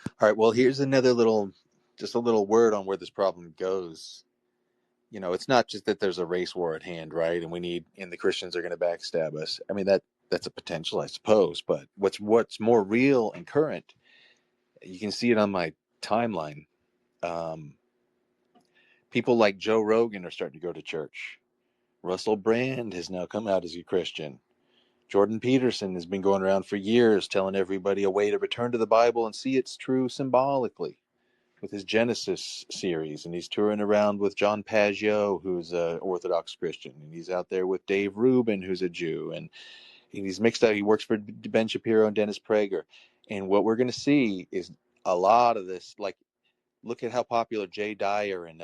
All right, well, here's another just a little word on where this problem goes. It's not just that there's a race war at hand, right? And the Christians are going to backstab us. I mean, that's a potential, I suppose. But what's more real and current, you can see it on my timeline. Um, People like Joe Rogan are starting to go to church. Russell Brand has now come out as a Christian. Jordan Peterson has been going around for years telling everybody a way to return to the Bible and see its true symbolically with his Genesis series. And he's touring around with John Pageau, who's an Orthodox Christian. And he's out there with Dave Rubin, who's a Jew. And he's mixed up. He works for Ben Shapiro and Dennis Prager. And what we're going to see is a lot of this. Like, look at how popular Jay Dyer and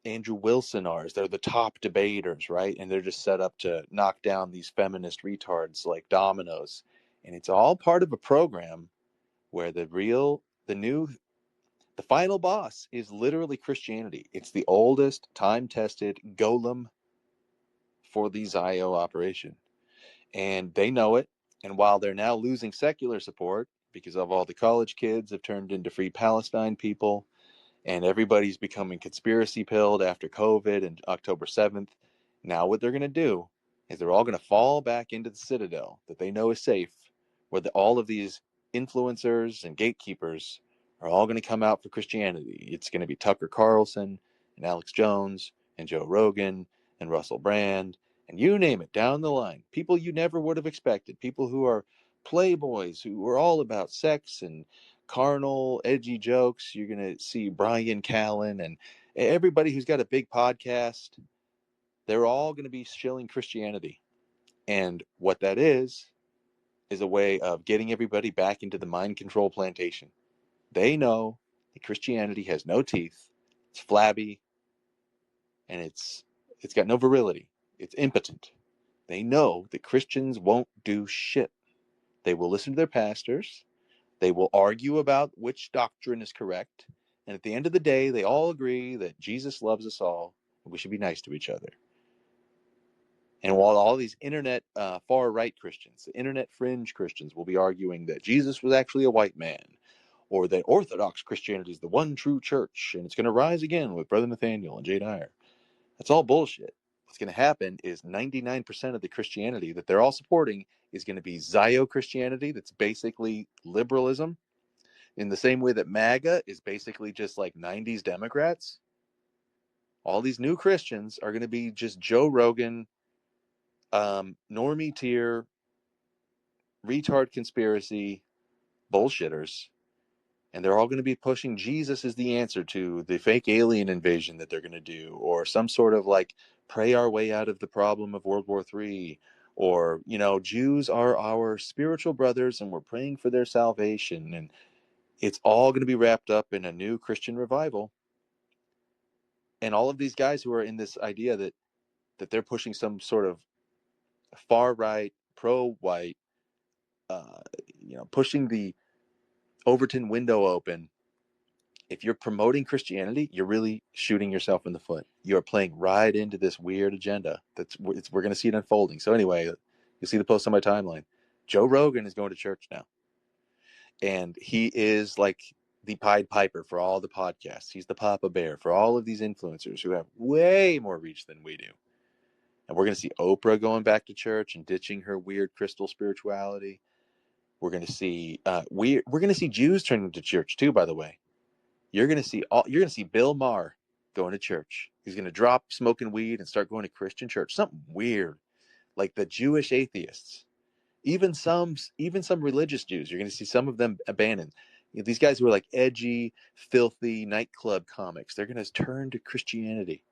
Andrew Wilson are. They're the top debaters, right? And they're just set up to knock down these feminist retards like dominoes. And it's all part of a program where the final boss is literally Christianity. It's the oldest, time-tested golem for the Zio operation. And they know it. And while they're now losing secular support because of all the college kids have turned into Free Palestine people, and everybody's becoming conspiracy pilled after COVID and October 7th, now what they're going to do is they're all going to fall back into the citadel that they know is safe, where all of these influencers and gatekeepers are all going to come out for Christianity. It's going to be Tucker Carlson and Alex Jones and Joe Rogan and Russell Brand and you name it down the line. People you never would have expected. People who are playboys, who are all about sex and carnal, edgy jokes. You're going to see Brian Callen and everybody who's got a big podcast. They're all going to be shilling Christianity. And what that is a way of getting everybody back into the mind control plantation. They know that Christianity has no teeth, it's flabby, and it's got no virility. It's impotent. They know that Christians won't do shit. They will listen to their pastors. They will argue about which doctrine is correct. And at the end of the day, they all agree that Jesus loves us all and we should be nice to each other. And while all these internet far-right Christians, the internet fringe Christians will be arguing that Jesus was actually a white man, or that Orthodox Christianity is the one true church and it's going to rise again with Brother Nathaniel and Jay Dyer. That's all bullshit. What's going to happen is 99% of the Christianity that they're all supporting is going to be Zio Christianity, that's basically liberalism, in the same way that MAGA is basically just like 90s Democrats. All these new Christians are going to be just Joe Rogan, normie tier, retard conspiracy bullshitters. And they're all going to be pushing Jesus as the answer to the fake alien invasion that they're going to do, or some sort of like pray our way out of the problem of World War III, or, Jews are our spiritual brothers and we're praying for their salvation. And it's all going to be wrapped up in a new Christian revival. And all of these guys who are in this idea that they're pushing some sort of far right, pro white, pushing the Overton window open. If you're promoting Christianity, you're really shooting yourself in the foot. You're playing right into this weird agenda. We're going to see it unfolding. So anyway, you'll see the post on my timeline. Joe Rogan is going to church now. And he is like the Pied Piper for all the podcasts. He's the Papa Bear for all of these influencers who have way more reach than we do. And we're going to see Oprah going back to church and ditching her weird crystal spirituality. We're going to see we're going to see Jews turning to church too, by the way. You're going to see Bill Maher going to church. He's going to drop smoking weed and start going to Christian church. Something weird, like the Jewish atheists. Even some religious Jews. You're going to see some of them abandoned. These guys who are like edgy, filthy nightclub comics. They're going to turn to Christianity,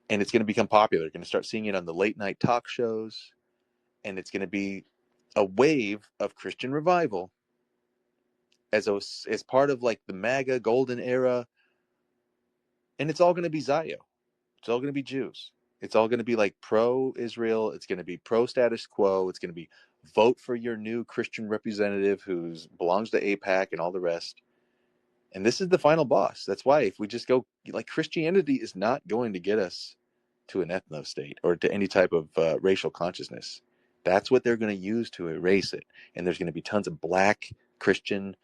and it's going to become popular. They're going to start seeing it on the late night talk shows, and it's going to be a wave of Christian revival as part of like the MAGA golden era. And it's all going to be Zio. It's all going to be Jews. It's all going to be like pro-Israel. It's going to be pro-status quo. It's going to be vote for your new Christian representative who belongs to AIPAC and all the rest. And this is the final boss. That's why if we just go, like, Christianity is not going to get us to an ethno state or to any type of racial consciousness. That's what they're going to use to erase it. And there's going to be tons of black Christian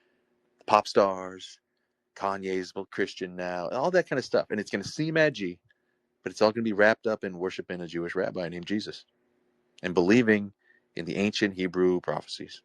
pop stars. Kanye's a Christian now, and all that kind of stuff. And it's going to seem edgy, but it's all going to be wrapped up in worshiping a Jewish rabbi named Jesus and believing in the ancient Hebrew prophecies.